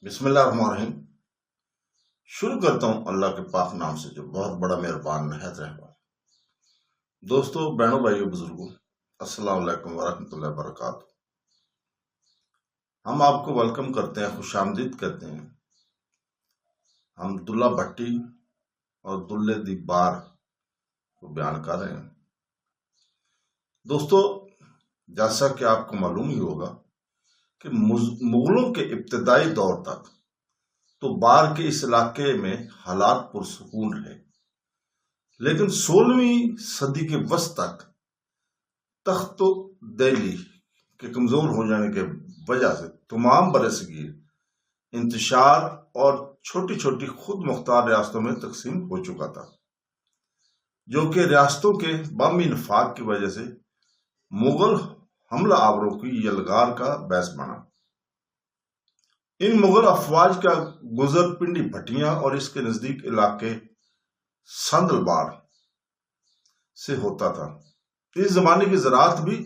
بسم اللہ الرحمن الرحیم۔ شروع کرتا ہوں اللہ کے پاک نام سے جو بہت بڑا مہربان نہایت رحمان۔ دوستو، بہنوں، بھائیوں، بزرگوں، السلام علیکم ورحمۃ اللہ وبرکاتہ۔ ہم آپ کو ویلکم کرتے ہیں، خوش آمدید کہتے ہیں۔ ہم دلہ بھٹی اور دلے دی بار کو بیان کر رہے ہیں۔ دوستو، جیسا کہ آپ کو معلوم ہی ہوگا کہ مغلوں کے ابتدائی دور تک تو بار کے اس علاقے میں حالات پرسکون رہے، لیکن 16ویں صدی کے وسط تک تخت دہلی کے کمزور ہو جانے کے وجہ سے تمام برصغیر انتشار اور چھوٹی چھوٹی خود مختار ریاستوں میں تقسیم ہو چکا تھا، جو کہ ریاستوں کے باہمی نفاق کی وجہ سے مغل حملہ آوروں کی یلغار کا باعث بنا۔ ان مغل افواج کا گزر پنڈی بھٹیاں اور اس کے نزدیک علاقے سندل بار سے ہوتا تھا۔ اس زمانے کی زراعت بھی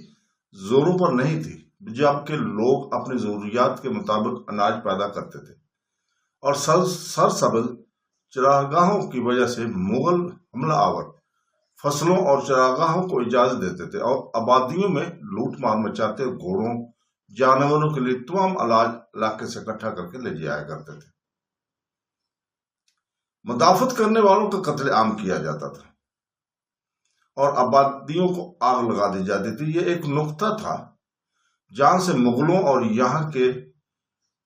زوروں پر نہیں تھی، جبکہ لوگ اپنی ضروریات کے مطابق اناج پیدا کرتے تھے، اور سرسبز چراگاہوں کی وجہ سے مغل حملہ آور فصلوں اور چراگاہوں کو اجازت دیتے تھے اور آبادیوں میں لوٹ مار مچاتے گھوڑوں جانوروں کے لیے تمام اناج علاقے سے اکٹھا کر کے لے جایا کرتے تھے۔ مدافعت کرنے والوں کا قتل عام کیا جاتا تھا اور آبادیوں کو آگ لگا دی جاتی تھی۔ یہ ایک نقطہ تھا جہاں سے مغلوں اور یہاں کے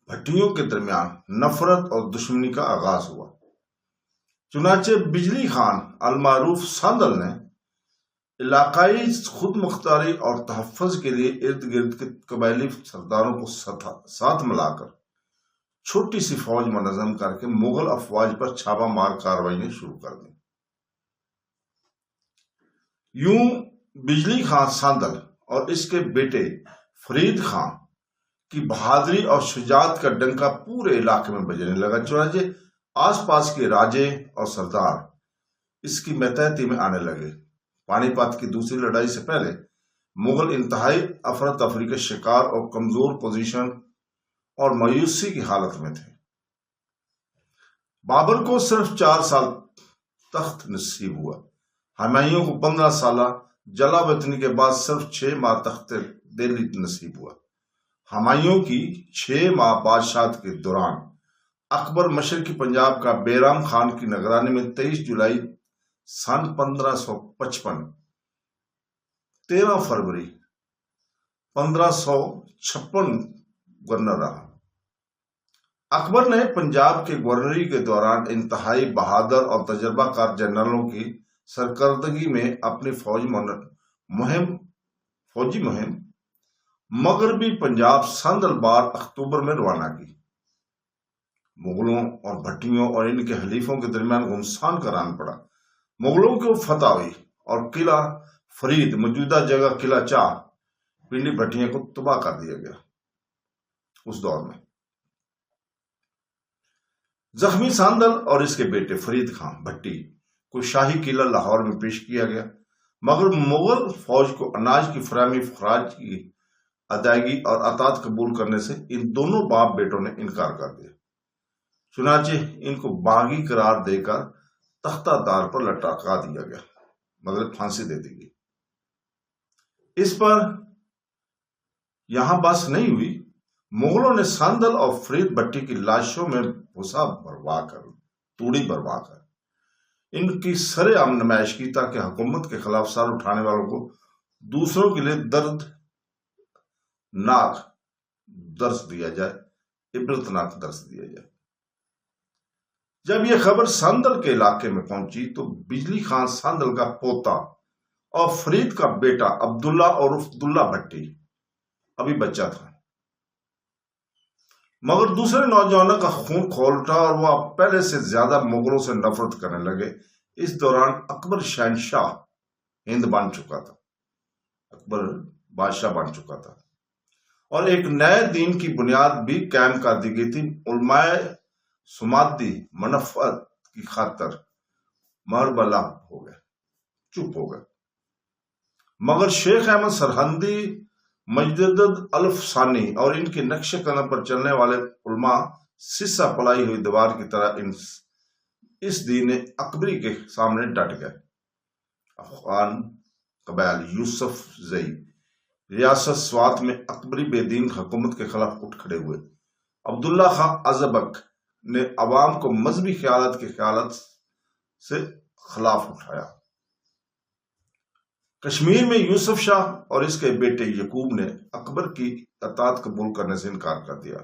بھٹیوں کے درمیان نفرت اور دشمنی کا آغاز ہوا۔ چنانچہ بجلی خان المعروف ساندل نے علاقائی خود مختاری اور تحفظ کے لیے ارد گرد کے قبائلی سرداروں کو ساتھ ملا کر چھوٹی سی فوج منظم کر کے مغل افواج پر چھاپہ مار کارروائیاں شروع کر دیں۔ یوں بجلی خان ساندل اور اس کے بیٹے فرید خان کی بہادری اور شجاعت کا ڈنکا پورے علاقے میں بجنے لگا۔ چنانچہ آس پاس کے راجے اور سردار اس کی ماتحتی میں آنے لگے۔ پانی پت کی دوسری لڑائی سے پہلے مغل انتہائی افراتفری کے شکار اور کمزور پوزیشن اور مایوسی کی حالت میں تھے۔ بابر کو صرف 4 سال تخت نصیب ہوا۔ ہمایوں کو 15 سالہ جلا وطنی کے بعد صرف 6 ماہ تخت دہلی نصیب ہوا۔ ہمایوں کی 6 ماہ بادشاہت کے دوران اکبر مشرقی پنجاب کا بیرام خان کی نگرانی میں 23 جولائی سن 1555 13 فروری 1556 گورنر رہا۔ اکبر نے پنجاب کے گورنری کے دوران انتہائی بہادر اور تجربہ کار جنرلوں کی سرکردگی میں اپنی فوجی مہم مغربی پنجاب سندل بار اکتوبر میں روانہ کی۔ مغلوں اور بھٹیوں اور ان کے حلیفوں کے درمیان گھمسان کران پڑا۔ مغلوں کو فتح ہوئی اور قلعہ فرید، موجودہ جگہ قلعہ چاہ، پنڈی بھٹیاں کو تباہ کر دیا گیا۔ اس دور میں زخمی ساندل اور اس کے بیٹے فرید خان بھٹی کو شاہی قلعہ لاہور میں پیش کیا گیا، مگر مغل فوج کو اناج کی فراہمی، خراج کی ادائیگی اور اطاعت قبول کرنے سے ان دونوں باپ بیٹوں نے انکار کر دیا۔ چنانچہ ان کو باغی قرار دے کر تختہ دار پر لٹکا دیا گیا، مطلب پھانسی دے دی گئی۔ اس پر یہاں بس نہیں ہوئی، مغلوں نے ساندل اور فرید بھٹی کی لاشوں میں بھوسا توڑی بروا کر ان کی سر عام نمائش کی، تاکہ حکومت کے خلاف سر اٹھانے والوں کو دوسروں کے لیے دردناک درس دیا جائے، عبرتناک درس دیا جائے۔ جب یہ خبر ساندل کے علاقے میں پہنچی تو بجلی خان ساندل کا پوتا اور فرید کا بیٹا عبداللہ اور عبداللہ بھٹی ابھی بچہ تھا، مگر دوسرے نوجوانوں کا خون کھول اٹھا اور وہ پہلے سے زیادہ مغلوں سے نفرت کرنے لگے۔ اس دوران اکبر شہنشاہ ہند بن چکا تھا، اکبر بادشاہ بن چکا تھا اور ایک نئے دین کی بنیاد بھی قائم کر دی گئی تھی۔ علماء سمادی منفعت کی خاطر مربلا ہو گئے، چپ ہو گئے، مگر شیخ احمد سرہندی مجدد الف ثانی اور ان کے نقش قدم پر چلنے والے علماء سسا پلائی ہوئی دیوار کی طرح اس دین اکبری کے سامنے ڈٹ گئے۔ افغان قبائل یوسف زئی ریاست سوات میں اکبری بے دین حکومت کے خلاف اٹھ کھڑے ہوئے۔ عبداللہ خان ازبک نے عوام کو مذہبی خیالات سے خلاف اٹھایا۔ کشمیر میں یوسف شاہ اور اس کے بیٹے یعقوب نے اکبر کی اطاعت قبول کرنے سے انکار کر دیا۔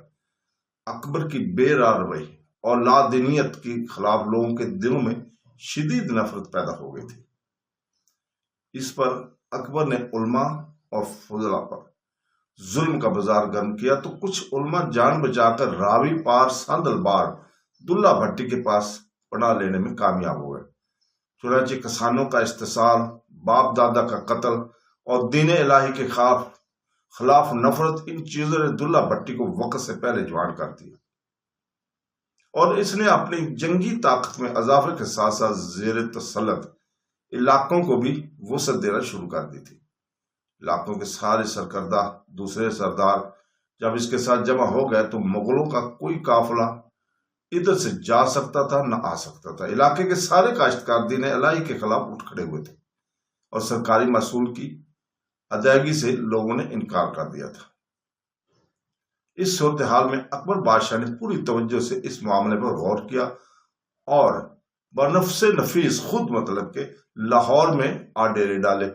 اکبر کی بے راہ روی اور لادینیت کے خلاف لوگوں کے دلوں میں شدید نفرت پیدا ہو گئی تھی۔ اس پر اکبر نے علماء اور فضلاء پر ظلم کا بازار گرم کیا تو کچھ علماء جان بچا کر راوی پار ساندل بار دلہ بھٹی کے پاس پناہ لینے میں کامیاب ہوئے۔ چنانچہ کسانوں کا استحصال، باپ دادا کا قتل اور دین الہی کے خلاف نفرت، ان چیزوں نے دلہ بھٹی کو وقت سے پہلے جوان کر دیا اور اس نے اپنی جنگی طاقت میں اضافے کے ساتھ ساتھ زیر تسلط علاقوں کو بھی وسعت دینا شروع کر دی تھی۔ علاقوں کے سارے سرکردہ دوسرے سردار جب اس کے ساتھ جمع ہو گئے تو مغلوں کا کوئی قافلہ ادھر سے جا سکتا تھا نہ آ سکتا تھا۔ علاقے کے سارے کاشتکار دین الہی کے خلاف اٹھ کھڑے ہوئے تھے اور سرکاری محصول کی ادائیگی سے لوگوں نے انکار کر دیا تھا۔ اس صورتحال میں اکبر بادشاہ نے پوری توجہ سے اس معاملے پر غور کیا اور بنفس نفیس خود مطلب کہ لاہور میں ڈیرے ڈالے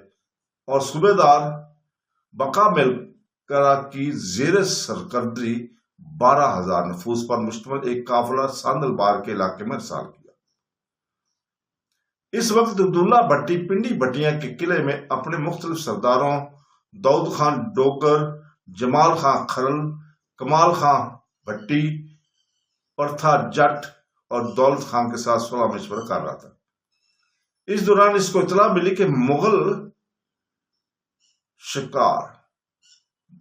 اور صوبیدار بقا ملکرہ کی زیر سرکردگی 12,000 نفوس پر مشتمل ایک قافلہ ساندل بار کے علاقے میں ارسال کیا۔ اس وقت دلہ بھٹی پنڈی بھٹیاں کے قلعے میں اپنے مختلف سرداروں داؤد خان ڈوگر، جمال خان کھرل، کمال خان بھٹی، پرتھا جٹ اور دولت خان کے ساتھ صلح مشورہ کر رہا تھا۔ اس دوران اس کو اطلاع ملی کہ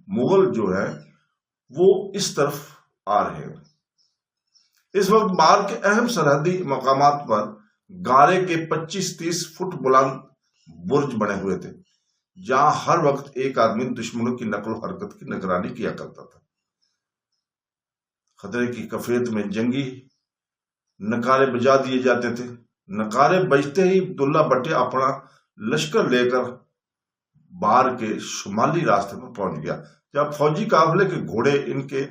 مغل جو ہے وہ اس طرف آ رہے ہیں۔ اس وقت بار کے اہم سرحدی مقامات پر گارے کے 25-30 فٹ بلند برج بنے ہوئے تھے جہاں ہر وقت ایک آدمی دشمنوں کی نقل و حرکت کی نگرانی کیا کرتا تھا۔ خطرے کی کیفیت میں جنگی نعرے بجا دیے جاتے تھے۔ نعرے بجتے ہی دلہ بھٹی اپنا لشکر لے کر بار کے شمالی راستے پر پہنچ گیا۔ جب فوجی قافلے کے گھوڑے ان کے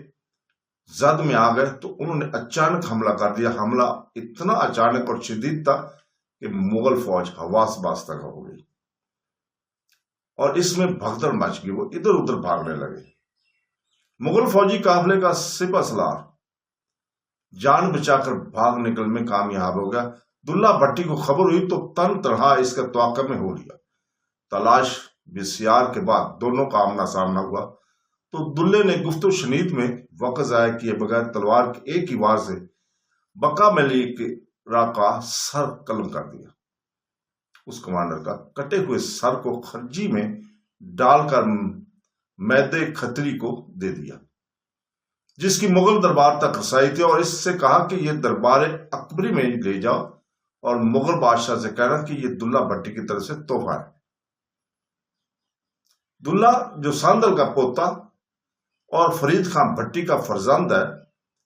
زد میں آ گئے تو انہوں نے اچانک حملہ کر دیا۔ حملہ اتنا اچانک اور شدید تھا کہ مغل فوج حواس باختہ ہو گئی اور اس میں بھگدڑ مچ گئی، وہ ادھر ادھر بھاگنے لگے۔ مغل فوجی قافلے کا سپہ سالار جان بچا کر بھاگ نکلنے میں کامیاب ہو گیا۔ دلہ بھٹی کو خبر ہوئی تو تن تنہا اس کا توقع میں ہو لیا۔ تلاش بسیار کے بعد دونوں کا آمنا سامنا ہوا تو دلے نے گفت و شنید میں وقت ضائع کیے بغیر تلوار کے ایک ہی وار سے بقا ملکرہ کا سر قلم کر دیا۔ اس کمانڈر کا کٹے ہوئے سر کو خرجی میں ڈال کر میدے کھتری کو دے دیا جس کی مغل دربار تک رسائی تھی، اور اس سے کہا کہ یہ دربار اکبری میں لے جاؤ اور مغل بادشاہ سے کہنا کہ یہ دلہ بھٹی کی طرف سے تحفہ ہے۔ دلہ جو ساندل کا پوتا اور فرید خان بھٹی کا فرزند ہے،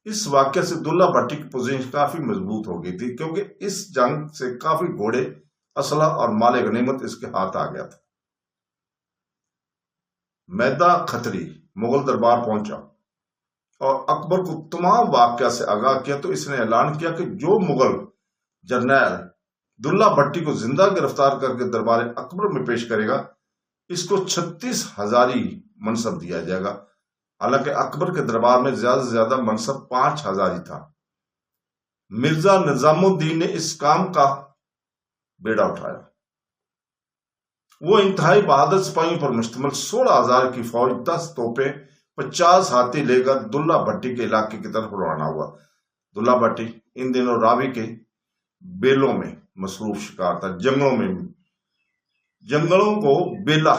اس واقعے سے دلہ بھٹی کی پوزیشن کافی مضبوط ہو گئی تھی کیونکہ اس جنگ سے کافی گھوڑے، اسلحہ اور مال غنیمت اس کے ہاتھ آ گیا تھا۔ میدہ کھتری مغل دربار پہنچا اور اکبر کو تمام واقعہ سے آگاہ کیا تو اس نے اعلان کیا کہ جو مغل جرنیل دلہ بھٹی کو زندہ گرفتار کر کے دربار اکبر میں پیش کرے گا اس کو 36,000 منصب دیا جائے گا۔ حالانکہ اکبر کے دربار میں زیادہ سے زیادہ منصب 5,000 ہی تھا۔ مرزا نظام الدین نے اس کام کا بیڑا اٹھایا۔ وہ انتہائی بہادر سپاہیوں پر مشتمل 16,000 کی فوج، 10 توپیں، 50 ہاتھی لے کر دلہ بھٹی کے علاقے کی طرف روانہ ہوا۔ دلہ بھٹی ان دنوں راوی کے بیلوں میں مصروف شکار تھا۔ جنگلوں کو بیلا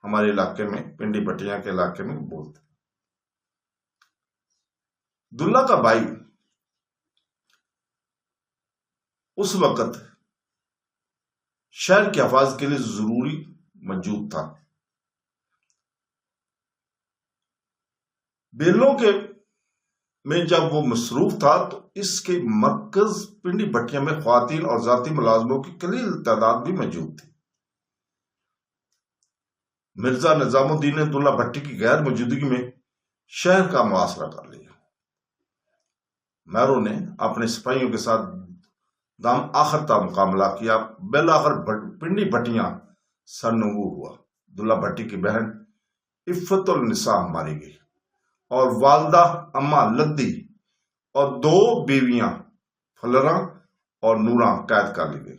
ہمارے علاقے میں، پنڈی بھٹیاں کے علاقے میں بولتے۔ دلہ کا بھائی اس وقت شہر کی حفاظت کے لیے ضروری موجود تھا۔ بیلوں کے میں جب وہ مصروف تھا تو اس کے مرکز پنڈی بھٹیاں میں خواتین اور ذاتی ملازموں کی قلیل تعداد بھی موجود تھی۔ مرزا نظام الدین نے عبداللہ بھٹی کی غیر موجودگی میں شہر کا محاصرہ کر لیا۔ میرو نے اپنے سپاہیوں کے ساتھ دم آخر تک مقابلہ کیا۔ بالآخر پنڈی بھٹیاں سرنگو ہوا۔ عبداللہ بھٹی کی بہن عفت النساء ماری گئی اور والدہ اما لدی اور 2 بیویاں فلراں اور نوراں قید کر لی گئی۔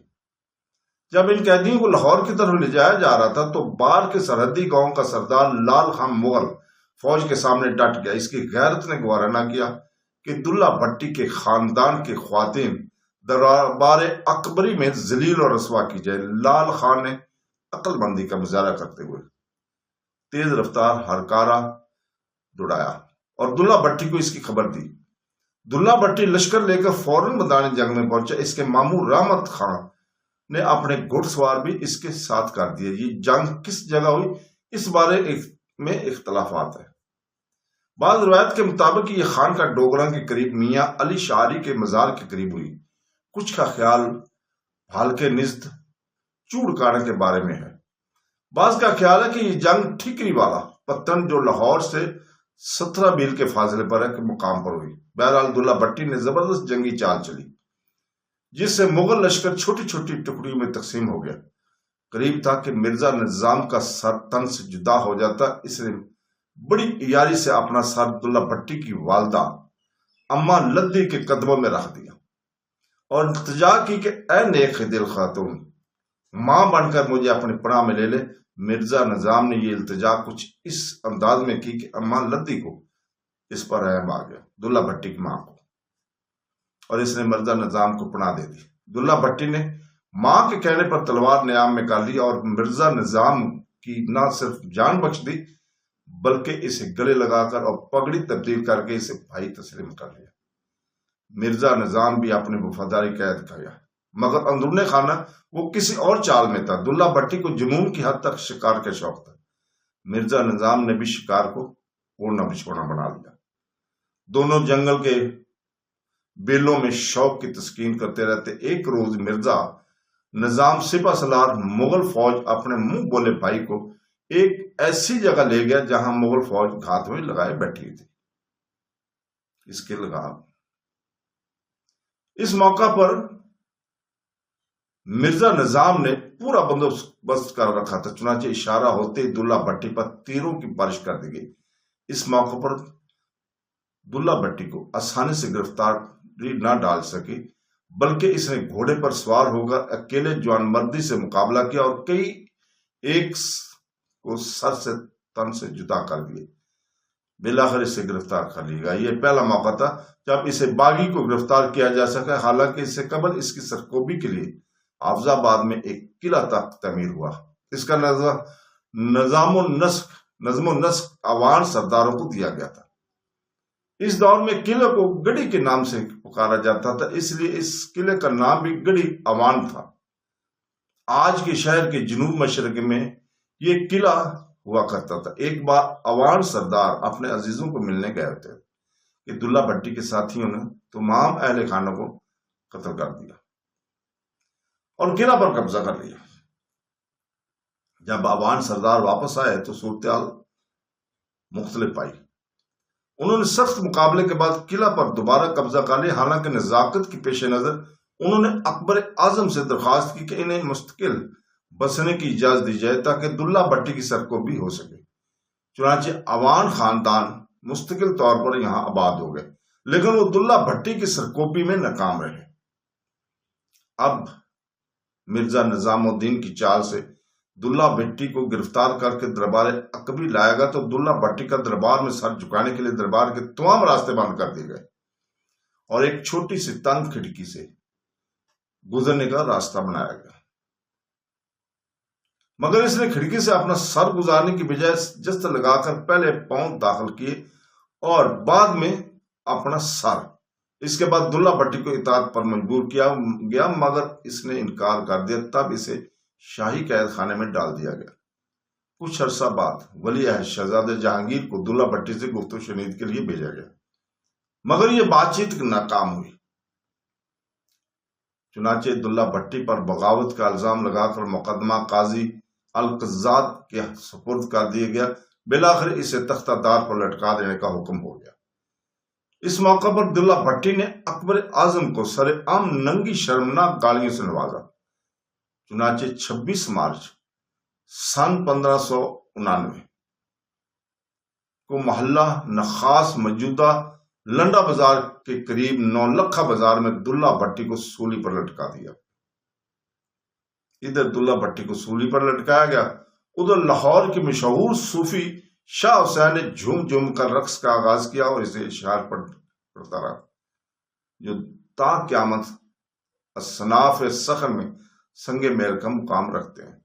جب ان قیدیوں کو لاہور کی طرف لے جایا جا رہا تھا تو بار کے سرحدی گاؤں کا سردار لال خان مغل فوج کے سامنے ڈٹ گیا۔ اس کی غیرت نے گوارا نہ کیا کہ عبداللہ بھٹی کے خاندان کے خواتین دربار اکبری میں ذلیل اور رسوا کی جائے۔ لال خان نے عقل مندی کا مظاہرہ کرتے ہوئے تیز رفتار ہرکارا دوڑایا اور عبداللہ بھٹی کو اس کی خبر دی۔ عبداللہ بھٹی لشکر لے کر فوراً میدان جنگ میں پہنچا۔ اس کے ماموں رحمت خان نے اپنے گھڑ سوار بھی اس کے ساتھ کر دیے۔ یہ جنگ کس جگہ ہوئی اس بارے میں اختلافات ہیں۔ بعض روایت کے مطابق یہ خان کا ڈوگراں کے قریب میاں علی شاعری کے مزار کے قریب ہوئی۔ کچھ کا خیال بھالکے نزد چوڑکانہ کے بارے میں ہے۔ بعض کا خیال ہے کہ یہ جنگ ٹھیکری والا پتن جو لاہور سے 17 میل کے فاصلے پر ہے کے مقام پر ہوئی۔ بہرحال عبداللہ بھٹی نے زبردست جنگی چال چلی جس سے مغل لشکر چھوٹی چھوٹی ٹکڑیوں میں تقسیم ہو گیا۔ قریب تھا کہ مرزا نظام کا سر تن سے جدا ہو جاتا۔ اس نے بڑی عیاری سے اپنا سر عبداللہ بھٹی کی والدہ اما لدی کے قدموں میں رکھ دیا اور التجا کی کہ اے نیک دل خاتون، ماں بن کر مجھے اپنے پناہ میں لے لے۔ مرزا نظام نے یہ التجا کچھ اس انداز میں کی کہ اما لدی کو اس پر رحم آ گیا، عبداللہ بھٹی کی ماں کو، اور اس نے مرزا نظام کو پناہ دے دی۔ عبداللہ بھٹی نے ماں کے کہنے پر تلوار نیام میں کر لی اور مرزا نظام کی نہ صرف جان بخش دی بلکہ اسے گلے لگا کر اور پگڑی تبدیل کر کے اسے بھائی تسلیم کر لیا۔ مرزا نظام بھی اپنی وفاداری قید کیا مگر اندرون خانہ وہ کسی اور چال میں تھا۔ عبداللہ بھٹی کو جنون کی حد تک شکار کا شوق تھا۔ مرزا نظام نے بھی شکار کو اوڑھنا بچھونا بنا لیا۔ دونوں جنگل کے بیلوں میں شوق کی تسکین کرتے رہتے۔ ایک روز مرزا نظام سپہ سالار مغل فوج اپنے منہ بولے بھائی کو ایک ایسی جگہ لے گیا جہاں مغل فوج گھات میں لگائے بیٹھی تھی۔ اس کے لگا اس موقع پر مرزا نظام نے پورا بندوبست کر رکھا تھا، چنانچہ اشارہ ہوتے عبداللہ بھٹی پر تیروں کی بارش کر دی گئی۔ اس موقع پر عبداللہ بھٹی کو آسانی سے گرفتاری نہ ڈال سکی بلکہ اس نے گھوڑے پر سوار ہو کر اکیلے جوان مردی سے مقابلہ کیا اور کئی ایک کو سر سے تن سے جدا کر دیے۔ بالآخر اسے گرفتار کر لیا گیا۔ یہ پہلا موقع تھا جب اسے باغی کو گرفتار کیا جا سکا، حالانکہ اس سے قبل اس کی سرکوبی کے لیے حافظ آباد میں ایک قلعہ تک تعمیر ہوا۔ اس کا نظم و نسق عوان سرداروں کو دیا گیا تھا۔ اس دور میں قلعے کو گڑھی کے نام سے پکارا جاتا تھا، اس لیے اس قلعے کا نام بھی گڑھی عوان تھا۔ آج کے شہر کے جنوب مشرق میں یہ قلعہ ہوا کرتا تھا۔ ایک بار عوان سردار اپنے عزیزوں کو ملنے گئے ہوتے کہ عبداللہ بھٹی کے ساتھیوں نے تمام اہل خانہ کو قتل کر دیا اور قلعہ پر قبضہ کر لیا۔ جب عوان سردار واپس آئے تو صورتحال مختلف پائی۔ انہوں نے سخت مقابلے کے بعد قلعہ پر دوبارہ قبضہ کر لیا، حالانکہ نزاکت کی پیش نظر انہوں نے اکبر اعظم سے درخواست کی کہ انہیں مستقل بسنے کی اجازت دی جائے تاکہ عبداللہ بھٹی کی سرکوبی ہو سکے۔ چنانچہ عوان خاندان مستقل طور پر یہاں آباد ہو گئے، لیکن وہ عبداللہ بھٹی کی سرکوبی میں ناکام رہے۔ اب مرزا نظام الدین کی چال سے عبداللہ بھٹی کو گرفتار کر کے دربار اکبری لایا گیا تو عبداللہ بھٹی کا دربار میں سر جھکانے کے لیے دربار کے تمام راستے بند کر دیے گئے اور ایک چھوٹی سی تنگ کھڑکی سے گزرنے کا راستہ بنایا گیا، مگر اس نے کھڑکی سے اپنا سر گزارنے کی بجائے جست لگا کر پہلے پاؤں داخل کیے اور بعد میں اپنا سر۔ اس کے بعد عبداللہ بھٹی کو اطاعت پر مجبور کیا گیا مگر اس نے انکار کر دیا، تب اسے شاہی قید خانے میں ڈال دیا گیا۔ کچھ عرصہ بعد ولی عہد شہزادہ جہانگیر کو عبداللہ بھٹی سے گفت و شنید کے لیے بھیجا گیا، مگر یہ بات چیت ناکام ہوئی۔ چنانچہ عبداللہ بھٹی پر بغاوت کا الزام لگا کر مقدمہ قاضی القزاد کے سپرد کر دیا گیا۔ بالآخر اسے تختہ دار پر لٹکا دینے کا حکم ہو گیا۔ اس موقع پر عبداللہ بھٹی نے اکبر اعظم کو سر عام ننگی شرمناک گالیوں سے نوازا۔ چنانچہ 26 مارچ سن 1599 کو محلہ نخاس موجودہ لنڈا بازار کے قریب 9 لکھا بازار میں عبداللہ بھٹی کو سولی پر لٹکا دیا۔ ادھر عبداللہ بھٹی کو سولی پر لٹکایا گیا، ادھر لاہور کے مشہور صوفی شاہ حسین نے جھوم جھوم کر رقص کا آغاز کیا اور اسے اشعار پڑھتا رہا جو تا قیامت اصناف سخر میں سنگ میل کا مقام رکھتے ہیں۔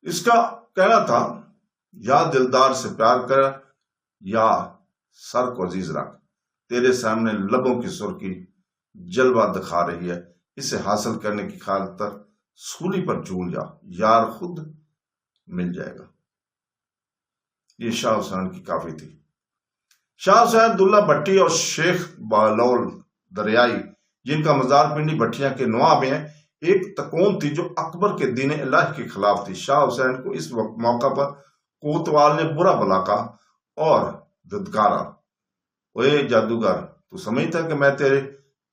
اس کا کہنا تھا، یا دلدار سے پیار کر یا سر کو عزیز رکھ، تیرے سامنے لبوں کی سرخی جلوہ دکھا رہی ہے، اسے حاصل کرنے کی خاطر سولی پر جھول جا، یار خود مل جائے گا۔ یہ شاہ حسین کی کافی تھی۔ شاہ حسین عبداللہ بھٹی اور شیخ بہلول دریائی، جن کا مزار پنڈی بھٹیاں کے نواب میں ہے، ایک تکون تھی جو اکبر کے دین الہی کے خلاف تھی۔ شاہ حسین کو اس موقع پر کوتوال نے برا بھلا کہا اور دھتکارا، اوے جادوگر، تو سمجھتا ہے کہ میں تیرے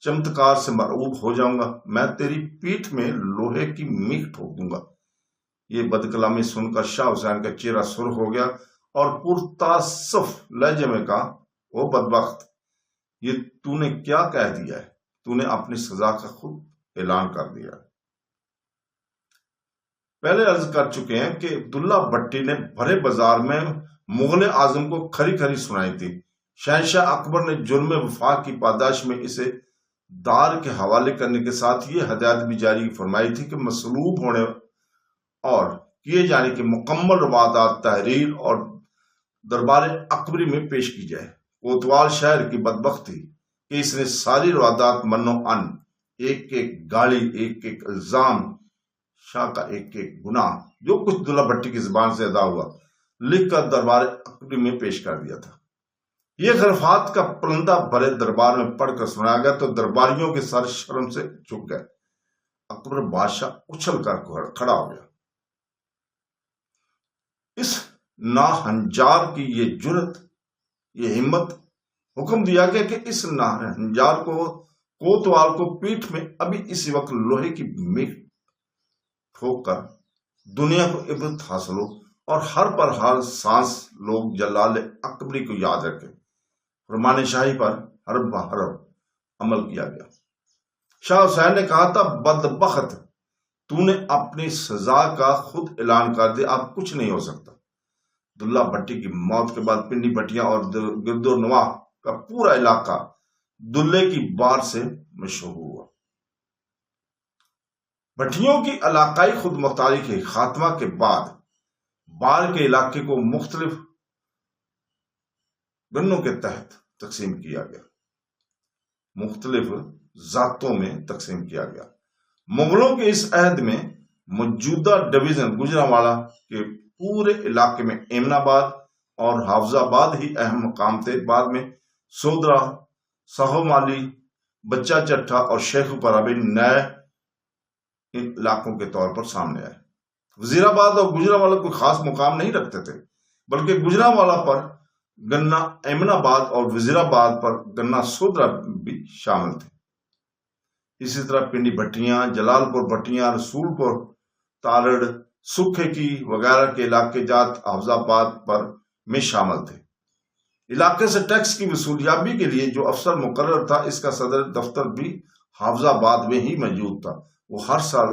چمتکار سے مرعوب ہو جاؤں گا؟ میں تیری پیٹھ میں لوہے کی میخ ٹھوک دوں گا۔ یہ بدکلامی سن کر شاہ حسین کا چہرہ سرخ ہو گیا اور پرتاسف لہجے میں کہا، او بدبخت، یہ تو نے کیا کہہ دیا ہے؟ تو نے اپنی سزا کا خود اعلان کر دیا۔ پہلے عرض کر چکے ہیں کہ عبداللہ بھٹی نے بھرے بازار میں مغل اعظم کو کھری کھری سنائی تھی۔ شہنشاہ اکبر نے جرم وفاق کی پاداش میں اسے دار کے حوالے کرنے کے ساتھ یہ ہدایت بھی جاری فرمائی تھی کہ مصلوب ہونے اور کیے جانے کی مکمل روایات تحریر اور دربار اکبری میں پیش کی جائے۔ کوتوال شہر کی بدبخت تھی کہ اس نے ساری روایات منو ان، ایک ایک گالی، ایک ایک الزام، شاہ کا ایک ایک گناہ، جو کچھ عبداللہ بھٹی کی زبان سے ادا ہوا، لکھ کر دربار اکبری میں پیش کر دیا تھا۔ یہ خرافات کا پرندہ بھرے دربار میں پڑھ کر سنایا گیا تو درباریوں کے سر شرم سے جھک گئے۔ اکبر بادشاہ اچھل کر کھڑا ہو گیا۔ اس ناہنجار کی یہ جرت، یہ ہمت، حکم دیا گیا کہ اس ناہنجار کو کوتوال کو پیٹھ میں ابھی اسی وقت لوہے کی میخ ٹھوک کر دنیا کو عبرت حاصل ہو اور ہر پر ہر سانس لوگ جلال اکبری کو یاد رکھیں۔ فرمان شاہی پر حرف بحرف عمل کیا گیا۔ شاہ حسین نے کہا تھا، بدبخت، تو نے اپنی سزا کا خود اعلان کر دیا، اب کچھ نہیں ہو سکتا۔ عبداللہ بھٹی کی موت کے بعد پنڈی بھٹیاں اور گرد و نواح کا پورا علاقہ دلے کی بار سے مشہور ہوا۔ بھٹیوں کی علاقائی خود مختاری کے خاتمہ کے بعد بار کے علاقے کو مختلف گنوں کے تحت تقسیم کیا گیا، مختلف ذاتوں میں تقسیم کیا گیا۔ مغلوں کے اس عہد میں موجودہ ڈویژن گجرانوالہ کے پورے علاقے میں ایمن آباد اور حافظ آباد ہی اہم مقام تھے۔ بعد میں سودرا، سہو مالی، بچہ چٹھا اور شیخو پرا بھی نئے ان علاقوں کے طور پر سامنے آئے۔ وزیر آباد اور گجرانوالہ کوئی خاص مقام نہیں رکھتے تھے، بلکہ گجرانوالہ پر گنا ایمن آباد اور وزیر آباد پر گنا سودرا بھی شامل تھے۔ اسی طرح پنڈی بھٹیاں، جلال پور بھٹیاں، رسول پور، تالڑ، سکھے کی وغیرہ کے علاقے جات حافظ آباد پر میں شامل تھے۔ علاقے سے ٹیکس کی وصولیابی کے لیے جو افسر مقرر تھا، اس کا صدر دفتر بھی حافظ آباد میں ہی موجود تھا۔ وہ ہر سال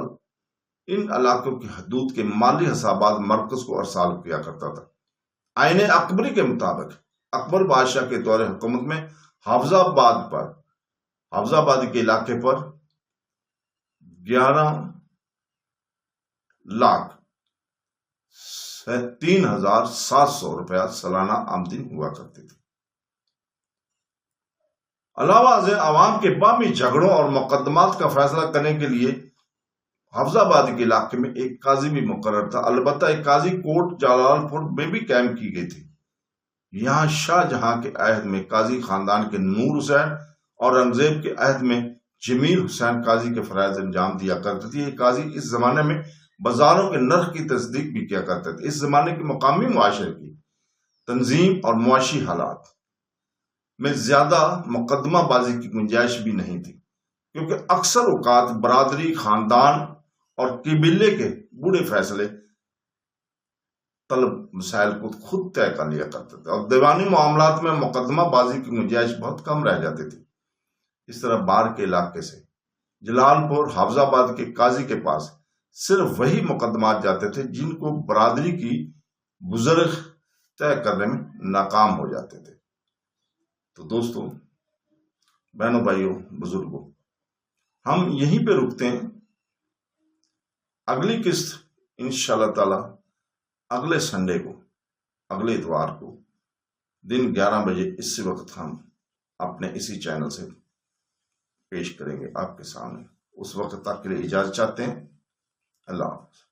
ان علاقوں کی حدود کے مالی حسابات مرکز کو ارسال کیا کرتا تھا۔ آئین اکبری کے مطابق اکبر بادشاہ کے دور حکومت میں حافظ آباد کے علاقے پر 11,03,700 روپیہ سالانہ آمدنی ہوا کرتی تھی۔ علاوہ ازیں عوام کے باہمی جھگڑوں اور مقدمات کا فیصلہ کرنے کے لیے حافظ آباد کے علاقے میں ایک قاضی بھی مقرر تھا۔ البتہ ایک قاضی کوٹ جلال پور میں بھی قائم کی گئی تھی۔ یہاں شاہ جہاں کے عہد میں قاضی خاندان کے نور حسین اور اورنگزیب کے عہد میں جمیل حسین قاضی کے فرائض انجام دیا کرتے تھے۔ یہ قاضی اس زمانے میں بازاروں کے نرخ کی تصدیق بھی کیا کرتے تھے۔ اس زمانے کے مقامی معاشرے کی تنظیم اور معاشی حالات میں زیادہ مقدمہ بازی کی گنجائش بھی نہیں تھی، کیونکہ اکثر اوقات برادری، خاندان اور قبیلے کے بڑے فیصلے طلب مسائل کو خود طے کر لیا کرتے تھے، اور دیوانی معاملات میں مقدمہ بازی کی گنجائش بہت کم رہ جاتی تھی۔ اس طرح بار کے علاقے سے جلال پور حافظ آباد کے قاضی کے پاس صرف وہی مقدمات جاتے تھے جن کو برادری کی بزرگ طے کرنے میں ناکام ہو جاتے تھے۔ تو دوستوں، بہنوں، بھائیوں، بزرگوں، ہم یہیں پہ رکتے ہیں۔ اگلی قسط انشاءاللہ تعالی اگلے سنڈے کو، اگلے اتوار کو دن 11 بجے اسی وقت ہم اپنے اسی چینل سے پیش کریں گے آپ کے سامنے۔ اس وقت تک کے لیے اجازت چاہتے ہیں۔ اللہ حافظ۔